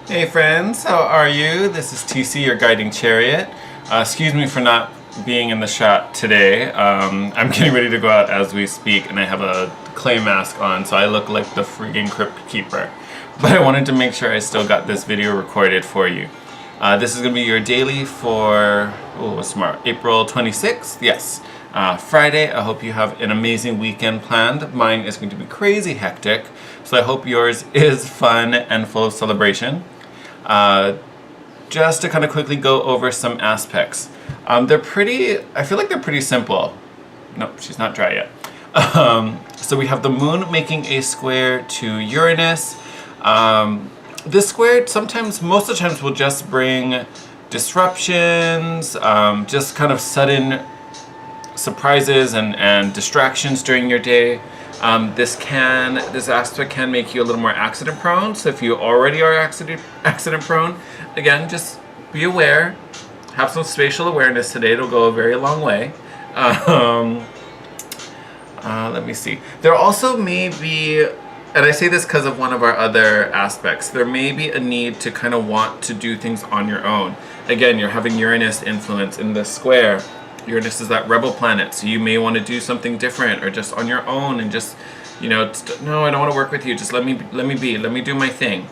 Hey friends, how are you? This is TC, your guiding chariot. Excuse me for not being in the shot today. I'm getting ready to go out as we speak and I have a clay mask on, so I look like the freaking crypt keeper. But I wanted to make sure I still got this video recorded for you. This is going to be your daily for, what's tomorrow? April 26th? Yes. Friday. I hope you have an amazing weekend planned. Mine is going to be crazy hectic, so I hope yours is fun and full of celebration. Just to kind of quickly go over some aspects. I feel like they're pretty simple. Nope, she's not dry yet. So we have the moon making a square to Uranus. This square most of the times will just bring disruptions, just kind of sudden surprises and distractions during your day. This aspect can make you a little more accident prone. So if you already are accident prone, again, just be aware. Have some spatial awareness today. It'll go a very long way. Let me see. There also may be, and I say this because of one of our other aspects, there may be a need to kind of want to do things on your own. Again, you're having Uranus influence in this square. Uranus is that rebel planet, so you may want to do something different or just on your own and just, no, I don't want to work with you. Just let me do my thing.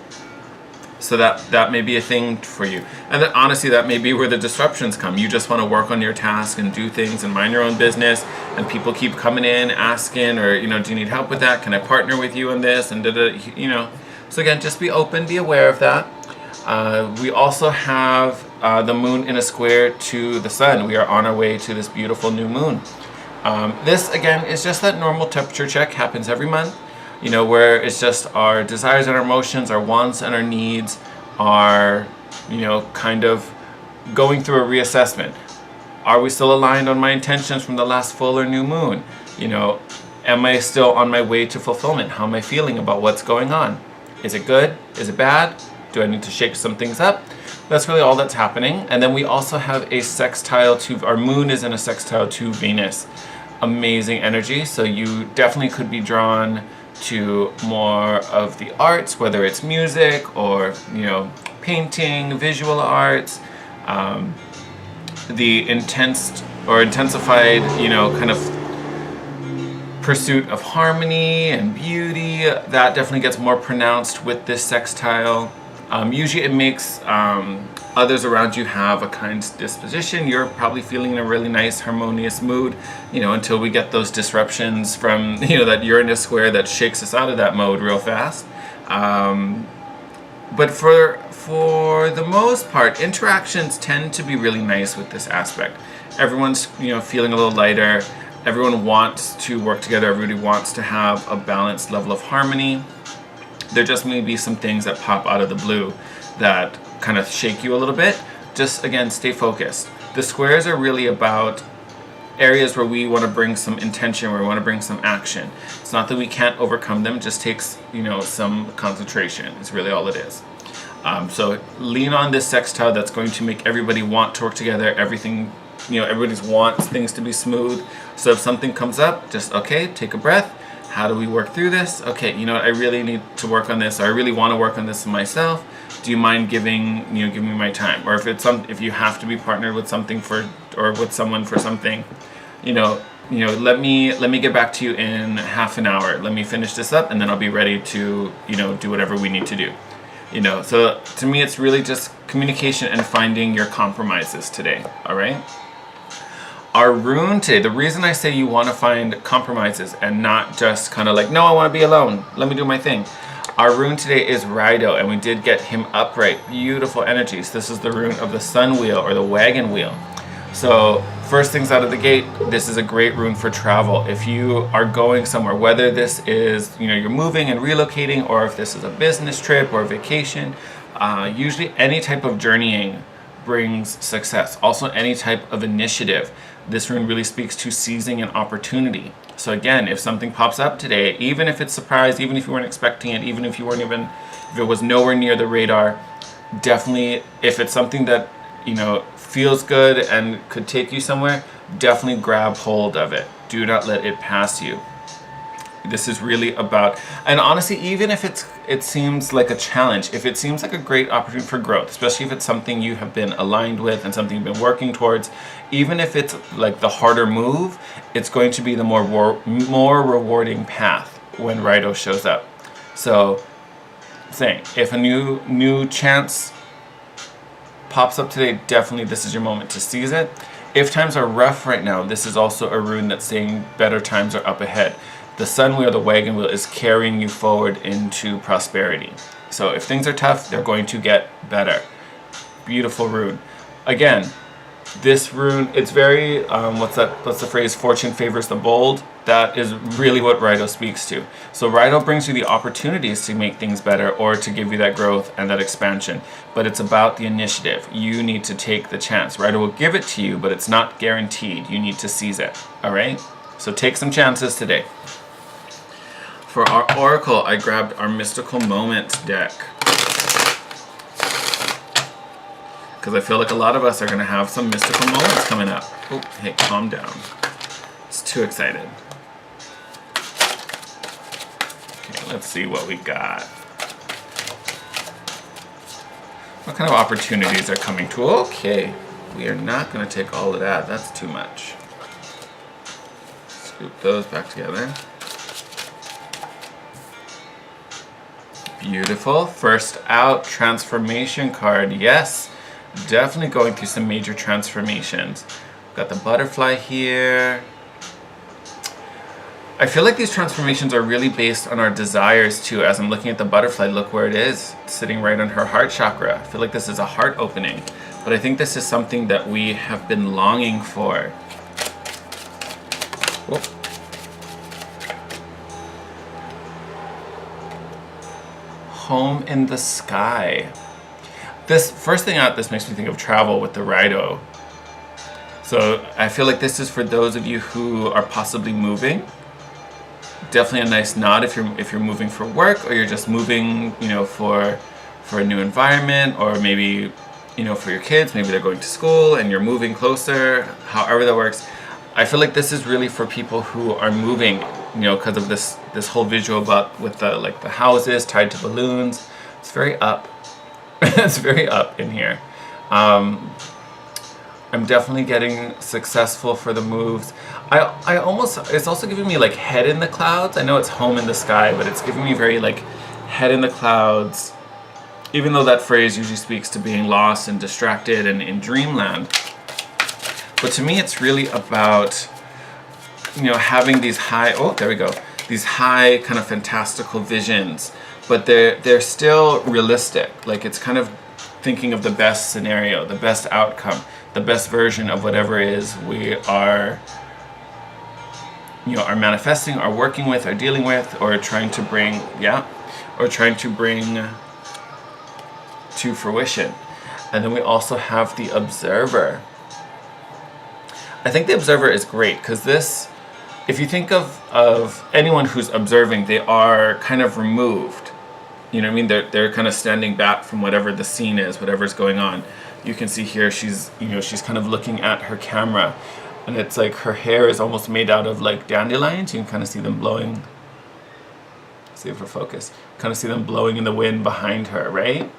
So that may be a thing for you. And then honestly, that may be where the disruptions come. You just want to work on your task and do things and mind your own business, and people keep coming in asking, or do you need help with that? Can I partner with you on this? And So again, just be open, be aware of that. We also have the moon in a square to the sun. We are on our way to this beautiful new moon. This again is just that normal temperature check, happens every month, where it's just our desires and our emotions, our wants and our needs are, kind of going through a reassessment. Are we still aligned on my intentions from the last full or new moon? Am I still on my way to fulfillment? How am I feeling about what's going on? Is it good? Is it bad? Do I need to shake some things up? That's really all that's happening. And then we also have a sextile to, our moon is in a sextile to Venus. Amazing energy. So you definitely could be drawn to more of the arts, whether it's music or, painting, visual arts, the intensified, kind of pursuit of harmony and beauty. That definitely gets more pronounced with this sextile. Usually it makes others around you have a kind disposition. You're probably feeling in a really nice, harmonious mood, until we get those disruptions from, that Uranus square that shakes us out of that mode real fast. But for the most part, interactions tend to be really nice with this aspect. Everyone's, feeling a little lighter. Everyone wants to work together. Everybody wants to have a balanced level of harmony. There just may be some things that pop out of the blue that kind of shake you a little bit. Just, again, stay focused. The squares are really about areas where we want to bring some intention, where we want to bring some action. It's not that we can't overcome them, it just takes, some concentration. It's really all it is. So lean on this sextile that's going to make everybody want to work together. Everything, everybody's wants things to be smooth. So if something comes up, just, okay, take a breath. How do we work through this? Okay, I really need to work on this. Or I really want to work on this myself. Do you mind giving me my time? Or if you have to be partnered with something or with someone for something, let me get back to you in half an hour. Let me finish this up, and then I'll be ready to, do whatever we need to do. So to me, it's really just communication and finding your compromises today. All right. Our rune today, the reason I say you want to find compromises and not just kind of like, no, I want to be alone, let me do my thing. Our rune today is Rido, and we did get him upright. Beautiful energies. This is the rune of the sun wheel or the wagon wheel. So first things out of the gate, this is a great rune for travel. If you are going somewhere, whether this is, you're moving and relocating, or if this is a business trip or a vacation, usually any type of journeying brings success. Also any type of initiative. This rune really speaks to seizing an opportunity. So again, if something pops up today, even if it's surprise, even if you weren't expecting it, even if if it was nowhere near the radar, definitely, if it's something that, feels good and could take you somewhere, definitely grab hold of it. Do not let it pass you. This is really about, and honestly, even if it seems like a challenge, if it seems like a great opportunity for growth, especially if it's something you have been aligned with and something you've been working towards, even if it's like the harder move, it's going to be the more rewarding path when Rido shows up. So, saying, if a new chance pops up today, definitely this is your moment to seize it. If times are rough right now, this is also a rune that's saying better times are up ahead. The sun wheel, the wagon wheel, is carrying you forward into prosperity. So if things are tough, they're going to get better. Beautiful rune. Again, this rune, it's very, what's the phrase, fortune favors the bold? That is really what Rido speaks to. So Rido brings you the opportunities to make things better or to give you that growth and that expansion. But it's about the initiative. You need to take the chance. Rido will give it to you, but it's not guaranteed. You need to seize it. All right? So take some chances today. For our oracle, I grabbed our Mystical Moments deck, because I feel like a lot of us are going to have some mystical moments coming up. Oh, hey, calm down. It's too excited. Okay, let's see what we got. What kind of opportunities are coming to? Okay, we are not going to take all of that. That's too much. Scoop those back together. Beautiful. First out, transformation card. Yes, definitely going through some major transformations. Got the butterfly here. I feel like these transformations are really based on our desires too. As I'm looking at the butterfly, look where it is, sitting right on her heart chakra. I feel like this is a heart opening, but I think this is something that we have been longing for. Whoop. Home in the sky. This first thing out, this makes me think of travel with the Rido. So I feel like this is for those of you who are possibly moving. Definitely a nice nod if you're moving for work, or you're just moving, for a new environment, or maybe, for your kids, maybe they're going to school and you're moving closer. However that works. I feel like this is really for people who are moving, because of this whole visual about with the houses tied to balloons. It's very up. It's very up in here. I'm definitely getting successful for the moves. It's also giving me like head in the clouds. I know it's home in the sky, but it's giving me very like head in the clouds, even though that phrase usually speaks to being lost and distracted and in dreamland. But to me, it's really about, having these high, these high kind of fantastical visions, but they're still realistic. Like, it's kind of thinking of the best scenario, the best outcome, the best version of whatever it is we are, are manifesting, are working with, are dealing with, or trying to bring, to fruition. And then we also have the Observer. I think the Observer is great because this, if you think of anyone who's observing, they are kind of removed. You know what I mean? They're kind of standing back from whatever the scene is, whatever's going on. You can see here she's kind of looking at her camera, and it's like her hair is almost made out of like dandelions. You can kind of see them blowing. See if we're focused. Kind of see them blowing in the wind behind her, right?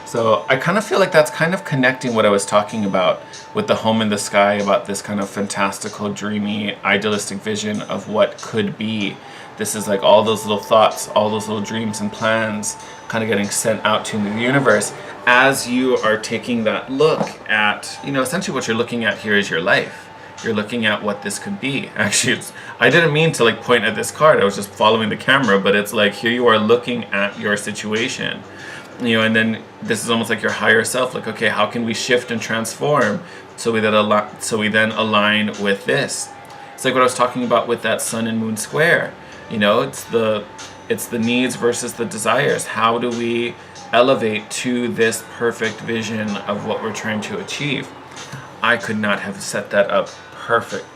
So I kind of feel like that's kind of connecting what I was talking about with the home in the sky, about this kind of fantastical, dreamy, idealistic vision of what could be. This is like all those little thoughts, all those little dreams and plans kind of getting sent out to the universe as you are taking that look at, essentially what you're looking at here is your life. You're looking at what this could be. Actually, I didn't mean to like point at this card. I was just following the camera, but it's like here you are looking at your situation. And then this is almost like your higher self, like, okay, how can we shift and transform so we then align with this? It's like what I was talking about with that sun and moon square. It's the needs versus the desires. How do we elevate to this perfect vision of what we're trying to achieve? I could not have set that up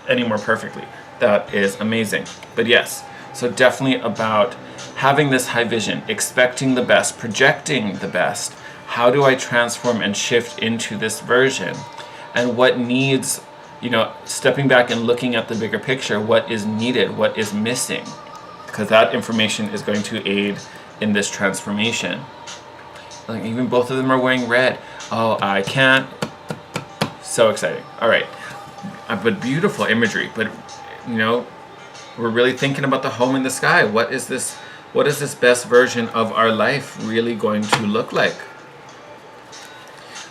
any more perfectly. That is amazing. But yes, so definitely about having this high vision, expecting the best, projecting the best. How do I transform and shift into this version? And what needs, stepping back and looking at the bigger picture, what is needed, what is missing, because that information is going to aid in this transformation. Like, even both of them are wearing red. Oh, I can't. So exciting. All right. But beautiful imagery. But, we're really thinking about the home in the sky. What is this best version of our life really going to look like?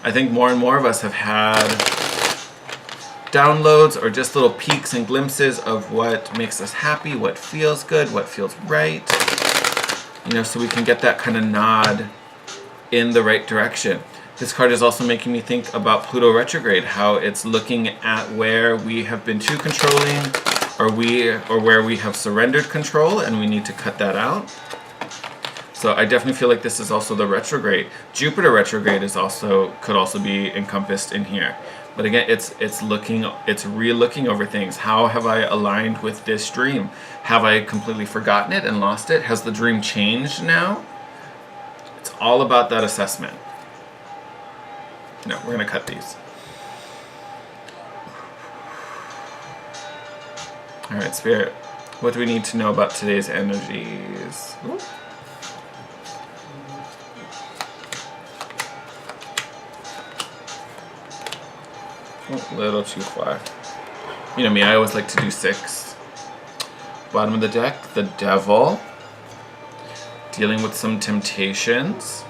I think more and more of us have had downloads or just little peeks and glimpses of what makes us happy, what feels good, what feels right. So we can get that kind of nod in the right direction. This card is also making me think about Pluto retrograde, how it's looking at where we have been too controlling, or where we have surrendered control and we need to cut that out. So I definitely feel like this is also the retrograde. Jupiter retrograde could also be encompassed in here. But again, it's re-looking over things. How have I aligned with this dream? Have I completely forgotten it and lost it? Has the dream changed now? It's all about that assessment. No, we're gonna cut these. All right, Spirit, what do we need to know about today's energies? Ooh. A little too far. You know me, I always like to do 6. Bottom of the deck, the Devil. Dealing with some temptations.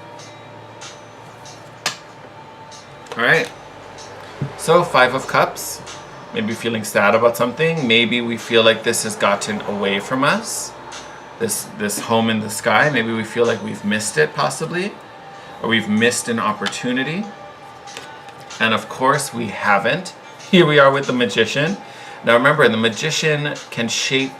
Alright. So, 5 of Cups. Maybe feeling sad about something. Maybe we feel like this has gotten away from us. This home in the sky. Maybe we feel like we've missed it, possibly. Or we've missed an opportunity. And of course we haven't. Here we are with the Magician. Now remember, the Magician can shape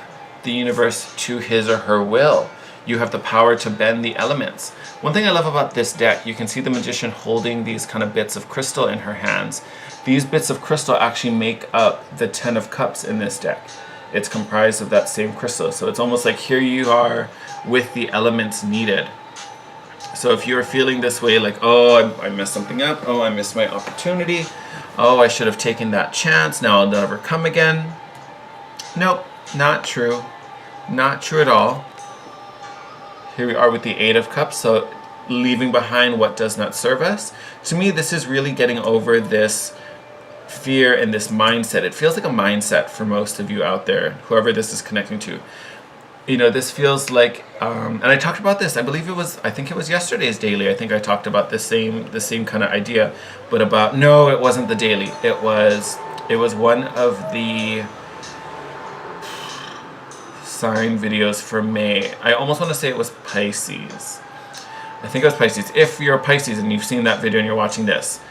the universe to his or her will. You have the power to bend the elements. One thing I love about this deck, you can see the Magician holding these kind of bits of crystal in her hands. These bits of crystal actually make up the 10 of Cups in this deck. It's comprised of that same crystal. So it's almost like here you are with the elements needed. So if you're feeling this way, like, oh, I messed something up, oh, I missed my opportunity, oh, I should have taken that chance, now I'll never come again. Nope, not true. Not true at all. Here we are with the 8 of Cups, so leaving behind what does not serve us. To me, this is really getting over this fear and this mindset. It feels like a mindset for most of you out there, whoever this is connecting to. This feels like, and I talked about this, I think it was yesterday's daily. I think I talked about the same kind of idea, but about, no, it wasn't the daily. It was one of the sign videos for May. I almost want to say it was Pisces. I think it was Pisces. If you're a Pisces and you've seen that video and you're watching this,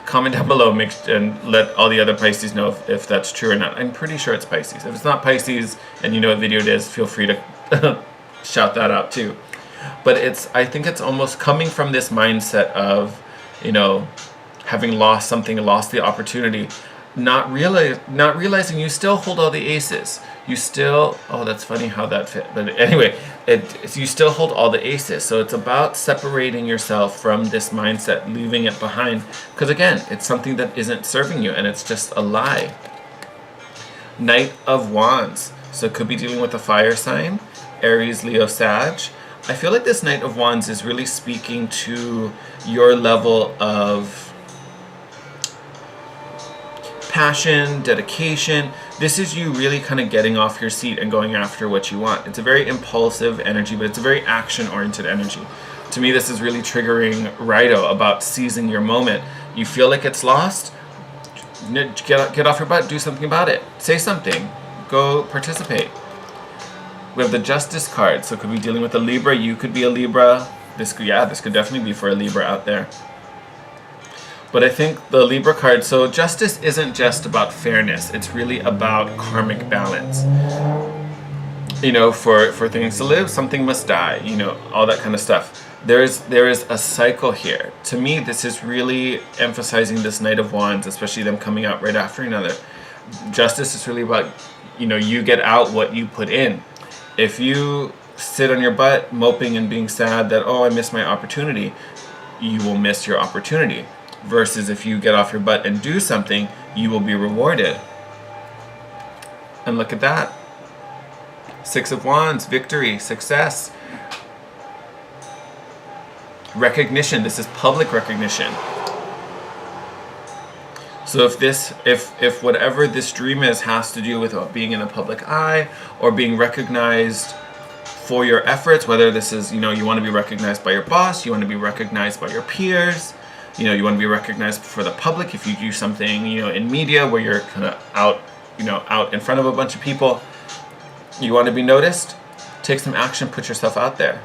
comment down below and let all the other Pisces know if that's true or not. I'm pretty sure it's Pisces. If it's not Pisces and you know what video it is, feel free to shout that out too. But I think it's almost coming from this mindset of, having lost something, lost the opportunity, not realizing you still hold all the aces. You still, oh, that's funny how that fit. But anyway, you still hold all the aces. So it's about separating yourself from this mindset, leaving it behind. Because again, it's something that isn't serving you and it's just a lie. Knight of Wands. So it could be dealing with a fire sign, Aries, Leo, Sag. I feel like this Knight of Wands is really speaking to your level of passion, dedication. This is you really kind of getting off your seat and going after what you want. It's a very impulsive energy, but it's a very action-oriented energy. To me, this is really triggering Rido about seizing your moment. You feel like it's lost? Get off your butt, do something about it. Say something. Go participate. We have the Justice card, so it could be dealing with a Libra. You could be a Libra. This could definitely be for a Libra out there. But I think the Libra card, so justice isn't just about fairness. It's really about karmic balance. For things to live, something must die. All that kind of stuff. There is a cycle here. To me, this is really emphasizing this Knight of Wands, especially them coming out right after another. Justice is really about, you get out what you put in. If you sit on your butt moping and being sad that, oh, I missed my opportunity, you will miss your opportunity. Versus if you get off your butt and do something, you will be rewarded. And look at that. Six of Wands, victory, success, recognition. This is public recognition. So if whatever this dream is has to do with being in the public eye or being recognized for your efforts, whether this is, you want to be recognized by your boss, you want to be recognized by your peers, you want to be recognized for the public if you do something, in media where you're kind of out in front of a bunch of people, you want to be noticed, take some action, put yourself out there.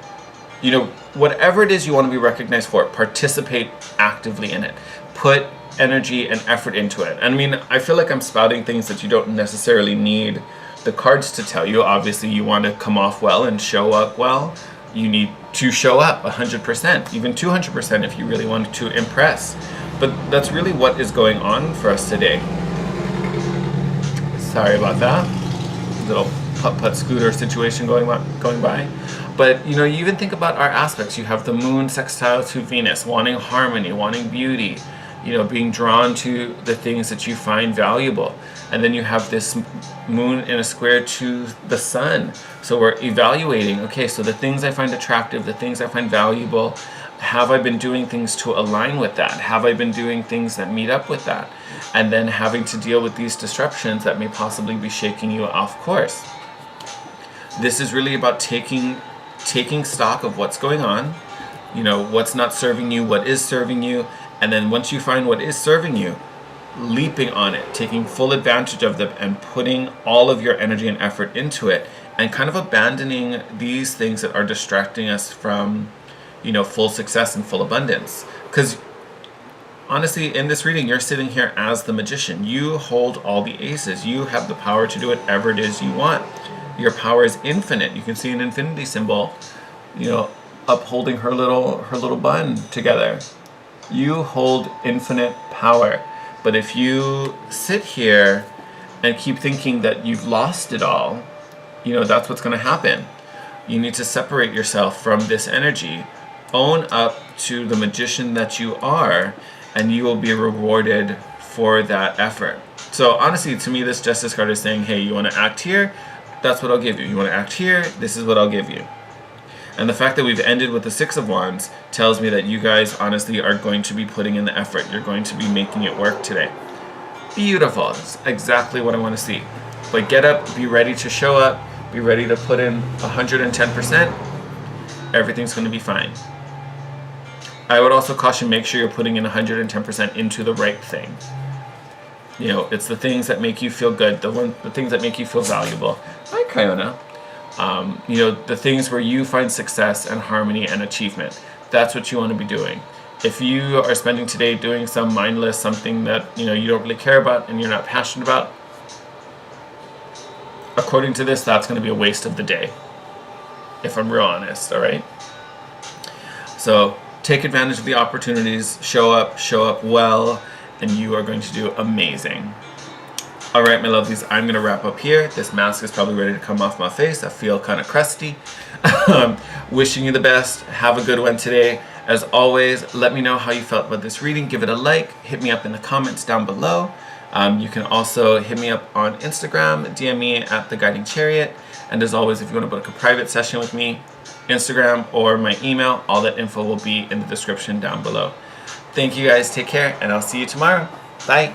Whatever it is you want to be recognized for, participate actively in it. Put energy and effort into it. I mean, I feel like I'm spouting things that you don't necessarily need the cards to tell you. Obviously, you want to come off well and show up well. You need to show up 100%, even 200% if you really want to impress. But that's really what is going on for us today. Sorry about that. Little putt-putt scooter situation going by. But, you even think about our aspects. You have the moon sextile to Venus, wanting harmony, wanting beauty, being drawn to the things that you find valuable. And then you have this moon in a square to the sun. So we're evaluating, okay, so the things I find attractive, the things I find valuable, have I been doing things to align with that? Have I been doing things that meet up with that? And then having to deal with these disruptions that may possibly be shaking you off course. This is really about taking stock of what's going on, what's not serving you, what is serving you, and then once you find what is serving you, leaping on it, taking full advantage of them and putting all of your energy and effort into it, and kind of abandoning these things that are distracting us from, full success and full abundance. Because honestly, in this reading, you're sitting here as the magician. You hold all the aces. You have the power to do whatever it is you want. Your power is infinite. You can see an infinity symbol, upholding her little bun together. You hold infinite power. But if you sit here and keep thinking that you've lost it all, that's what's going to happen. You need to separate yourself from this energy. Own up to the magician that you are, and you will be rewarded for that effort. So honestly, to me, this Justice card is saying, hey, you want to act here? That's what I'll give you. You want to act here? This is what I'll give you. And the fact that we've ended with the Six of Wands tells me that you guys honestly are going to be putting in the effort. You're going to be making it work today. Beautiful. That's exactly what I want to see. But get up, be ready to show up, be ready to put in 110%. Everything's going to be fine. I would also caution, make sure you're putting in 110% into the right thing. It's the things that make you feel good, the things that make you feel valuable. Hi, Kiona. The things where you find success and harmony and achievement. That's what you want to be doing. If you are spending today doing some mindless, something that you don't really care about and you're not passionate about, according to this, that's going to be a waste of the day. If I'm real honest, all right? So take advantage of the opportunities, show up well, and you are going to do amazing. All right, my lovelies, I'm going to wrap up here. This mask is probably ready to come off my face. I feel kind of crusty. Wishing you the best. Have a good one today. As always, let me know how you felt about this reading. Give it a like. Hit me up in the comments down below. You can also hit me up on Instagram, DM me at The Guiding Chariot. And as always, if you want to book a private session with me, Instagram or my email, all that info will be in the description down below. Thank you guys. Take care, and I'll see you tomorrow. Bye.